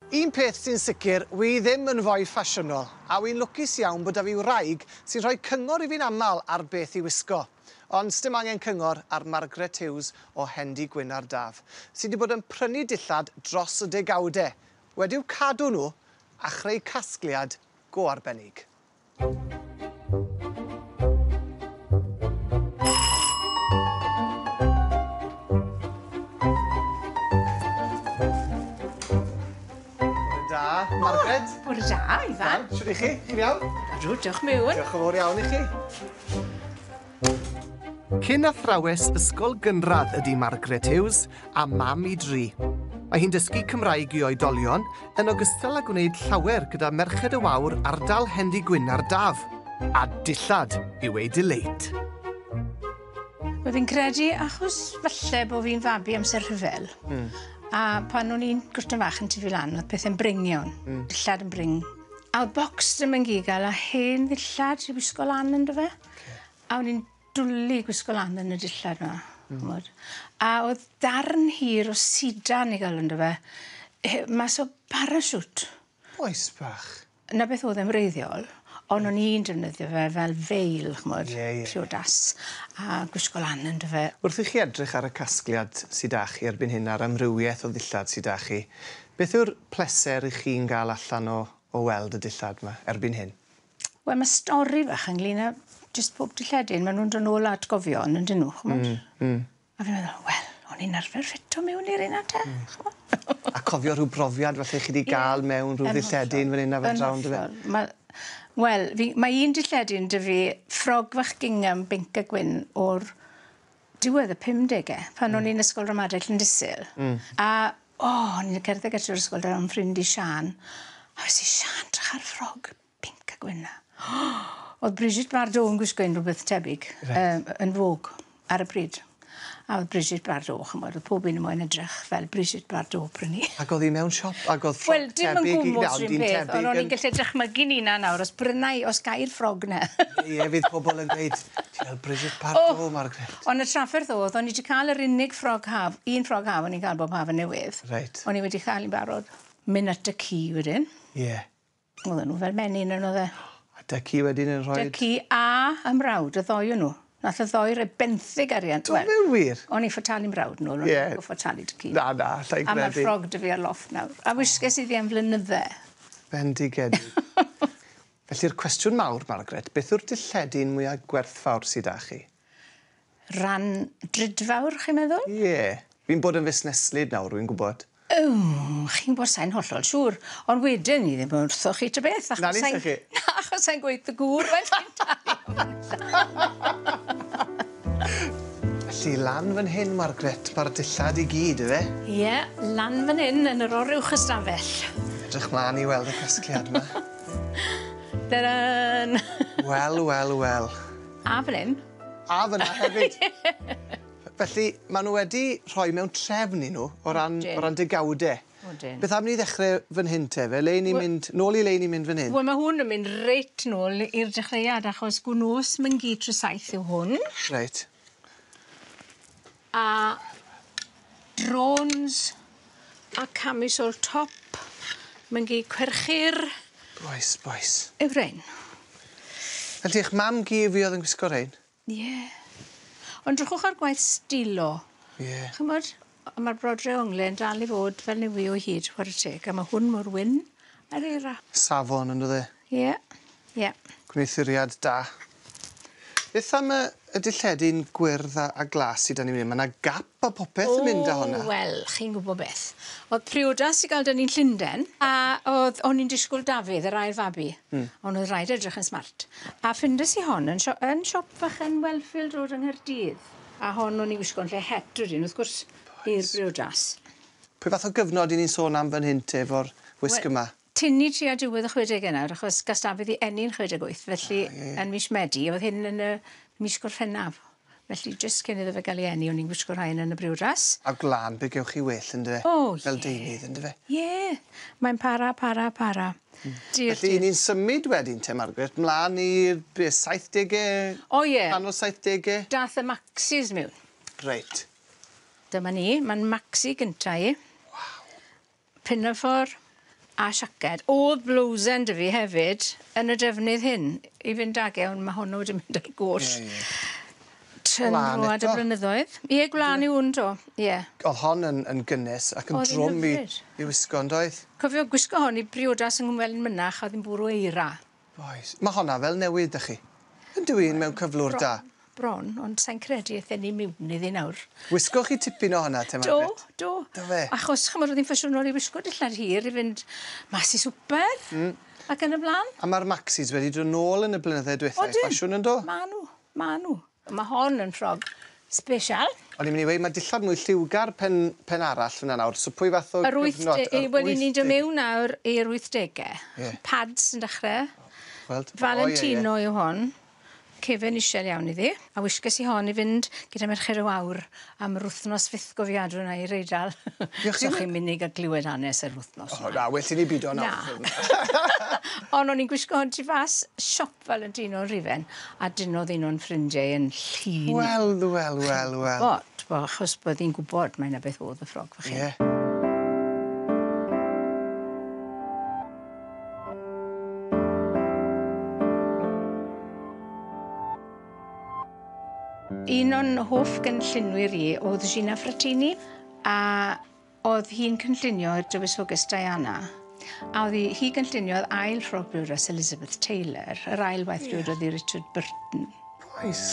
Un peth sy'n sicr, wi ddim yn foi ffasiynol, a wi'n lwcus iawn bod 'da fi wraig sy'n rhoi cyngor i fi'n aml ar beth i wisgo. Ond sdim angen cyngor ar Margaret Hughes o Hendi Gwyn ar Daf, sydd wedi bod yn prynu dillad dros y degawdau, wedi'w cadw nhw a chreu casgliad go arbennig. Margaret. Bore da, Ifan. Siwr i chi? Chi'n iawn? Rw, diolch miwn. Diolch yn fawr iawn i chi. Cyn athrawes ysgol gynradd ydy Margaret Hughes a mam i dri. Mae hi'n dysgu Cymraeg i oedolion yn ogystal â gwneud llawer gyda merched y wawr ardal Hendi Gwyn ar Daf. A dillad yw ei deleid. Wel, fi'n credu achos falle bod fi'n fabi amser rhyfel. A pan o'n i'n gwrta'n fach yn tyfu lan, oedd pethau'n bring iawn. Dillad yn bring. A oedd bocs ddim yn gigal a hen ddillad i wisgo lan yn dyfe. A o'n i'n dwlu gwisgo lan yn y dillad yma. A oedd darn hir o sidan i gael yn dyfe. Mas o parasiwt. Oes bach. Na beth oedd e'n wreiddiol. Ond o'n i'n defnyddio fe fel feil, chmod, priodas, a gwisgo lan yn dyfe. Wrth i chi edrych ar y casgliad sydd â chi erbyn hyn, a'r amrywiaeth o ddillad sydd â chi, beth yw'r pleser i chi'n gael allan o weld y dillad yma erbyn hyn? Wel, mae stori fach ynglyn â jyst pob dilledyn. Maen nhw'n dod nôl at gofion yn dyn nhw, chmod. A fi'n meddwl, wel, o'n i'n arfer ffito mewn i'r un te, chmod. A cofio rhyw brofiad falle chi wedi gael mewn rhyw dilledyn fan hyn a fan drawn dyfe? Wel, mae un dilledyn dy fi ffrog fach gingham binc a gwyn o'r diwedd y 50au, pan o'n i'n ysgol ramadeg Llandysil. A, o'n i'n cerdded gyda'r ysgol dar am ffrind i Sian. A wnes i Sian drach ar ffrog binc a gwyn na. Oedd Bridget Bardot yn gwisgo rhywbeth tebyg yn fog ar y pryd. A oedd Bridget Bardot, chymod, oedd pob un yn moyn edrych fel Bridget Bardot prynu. Ac oedd hi mewn siop, ac oedd ffrog tebyg i Wel, dim yn gwmwys rhywun peth, ond o'n i'n gallu dychmygu ni na nawr, os brynau, os gair ffrog na. Ie, fydd pobl yn gweud, ti fel Bridget Bardot, Margaret. Ond y trafferth oedd, o'n i wedi cael yr unig ffrog haf, un ffrog haf o'n i'n cael bob haf yn newydd. Reit. O'n i wedi cael i'n barod mynd at y ci wedyn. Ie. Oedd nhw fel menyn yn oedd e. A dy ci wedyn yn rhoi... Dy ci a ymrawd, y ddoi yn nhw. Nath y ddoi roi benthyg arian. Dwi'n mewn wir? O'n i ffotali mrawd nhw, o'n i'n ffotali dy ci. Na, llai gredu. A mae'r ffrog dy fi ar loft nawr. A wisges i ddi am flynyddau. Bendigedig. Felly'r cwestiwn mawr, Margaret, beth yw'r dilledyn mwyaf gwerthfawr sydd â chi? Ran drydfawr, chi'n meddwl? Ie. Fi'n bod yn fusneslyd nawr, rwy'n gwybod. Chi'n bod sa'n hollol siŵr. Ond wedyn ni ddim yn wrtho chi ta beth. Na ni sa chi? Na, achos sa'n gweithio gŵr fel chi'n talu. Felly, lan fan hyn, Margaret, mae'r dillad i gyd, yfe? Ie, lan fan hyn yn yr oryw ystafell. Edrych mlaen i weld y casgliad yma. Dadan! Wel. A fan hyn? A fyna hefyd. Felly, maen nhw wedi rhoi mewn trefn i nhw o ran degawdau. Beth am ni ddechrau fan hyn te fe? Nôl i le ni'n mynd fan hyn? Wel, mae hwn yn mynd reit nôl i'r dechreuad, achos gwnos myngu trwy saith yw hwn. Reit. A drons a camisol top myngu cwerchu'r... Boes. Yw rein. Felly, eich mam gi fi oedd yn gwisgo rein? Ie. Ond drychwch ar gwaith stilo. Ie. Chymod, mae'r brodre onglen dal i fod fel newi o hyd, chwarae teg, a mae hwn mor wyn ar eira. Safon yn dod e? Ie. Gwneuthuriad da. Beth am y dilledyn gwyrdd a glas sydd â ni mynd? Mae yna gap a popeth yn mynd â hwnna. Wel, chi'n gwybod beth. Oedd priodas i gael dyn ni'n Llundain, a o'n i'n disgwyl Dafydd, yr ail fabi. Ond oedd rhaid edrych yn smart. A ffindes i hon yn siop fach yn Welfield Road yng Nghaerdydd. A hon o'n i'n wisgo'n lle het rydyn, wrth gwrs, i'r priodas. Pwy fath o gyfnod i ni'n sôn am fan hyn te efo'r wisg yma? Tynnu tri a diwedd y 60au nawr, achos gas Dafydd i enni'n 68, felly yn mis Medi, oedd hyn yn y mis Gorffennaf. Felly, jyst cyn iddo fe gael ei enni, o'n i'n gwisgo rhain yn y briwdras. A glân, be gewch chi well, yn dyfe? Fel deunydd, yn dyfe? Ie, mae'n para. Felly, ni'n symud wedyn te, Margaret, mlaen i'r 70au? O ie. Canol 70au? Dath y maxis mewn. Reit. Dyma ni, mae'n maxi gynta i. Pinafore, a siaced. Oedd blwsen dy fi hefyd yn y defnydd hyn i fynd ag e, ond mae hwnnw wedi mynd ar goll. Trynwad y blynyddoedd. Ie, gwlan i hwn do. Ie. Oedd hon yn gynnes ac yn drwm i wisgo yn doedd. Cofio gwisgo hon i briodas yng Nghymru mynach a ddim bwrw eira. Oes. Mae honna fel newid, ych chi? Yn dwi'n mewn cyflwr da. Bron, ond sa'n credu eithaf ni mewn iddi nawr. Wisgoch chi tipyn o honna, te Margaret? Do. Do fe? Achos chymod oedd hi'n ffasiwnol i wisgo dillad hir i fynd mas i swper ac yn y blaen. A mae'r maxis wedi dod nôl yn y blynyddoedd diwethaf i ffasiwn yn do? Ma' nhw. Mae hon yn ffrog special. O'n i'n mynd i weid, mae dillad mwy lliwgar pen arall fyna nawr, so pwy fath o gyfnod? Wel, ni'n dod mewn nawr i'r 80au. Pads yn dechrau. Valentino yw hon. Cefen isiel iawn iddi. A wisges i hon i fynd gyda mercher y wawr am yr wythnos fythgofiadw na i'r Eidal. So chi'n mynd i gael glywed hanes yr wythnos. O, na, well i ni byd o nawr. Ond o'n i'n gwisgo hon ti fas siop Valentino yn Rifen, a dynodd un o'n ffrindiau yn llun. Wel. Achos bod hi'n gwybod mae'n beth oedd y ffrog fach chi. Ie. Un o'n hoff gynllunwyr i oedd Gina Frattini, a oedd hi'n cynllunio dywysoges Diana. A oedd hi gynlluniodd ail ffrog briodas Elizabeth Taylor, yr ail waith briodas i Richard Burton. Oes.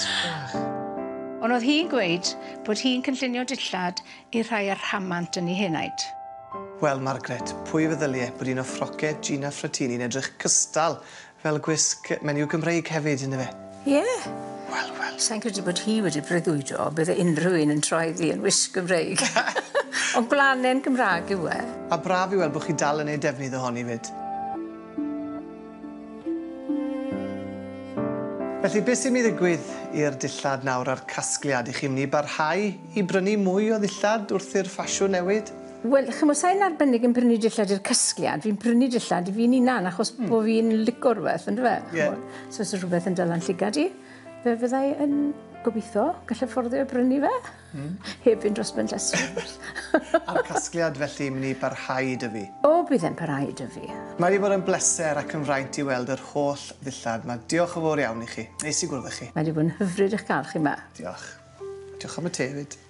Ond oedd hi'n gweud bod hi'n cynllunio dillad i rhai ar rhamant yn ei henaid. Wel, Margaret, pwy feddyliau bod un o ffrogau Gina Frattini'n edrych cystal fel gwisg menyw Gymraeg hefyd, ynddo fe? Ie. Wel. Sa'n credu bod hi wedi breuddwydo, bydde unrhyw un yn troeddi yn wisg Gymraeg. Ond gwlanen Gymraeg yw e. A braf i weld bod chi dal yn ei defnydd ohoni fyd. Felly, beth sy'n mynd i ddigwydd i'r dillad nawr ar casgliad? I chi mynd i barhau i brynu mwy o ddillad wrth i'r ffasiwn newid? Wel, chymod, sa'n arbennig yn brynu dillad i'r casgliad. Fi'n brynu dillad i fi'n unan, achos bod fi'n licio rhywbeth, ynddo fe? Ie. So, os rhywbeth yn dylan llygad i, fe fyddai yn gobeithio gallu fforddio brynu fe. Heb fynd dros ben llestri. A'r casgliad felly mynd i barhau dy fi? O, bydd e'n parhau dy fi. Mae wedi bod yn bleser ac yn fraint i weld yr holl ddillad. Diolch yn fawr iawn i chi. Neis i gwrdd â chi. Mae wedi bod yn hyfryd eich gael chi yma. Diolch. Diolch am y te fyd.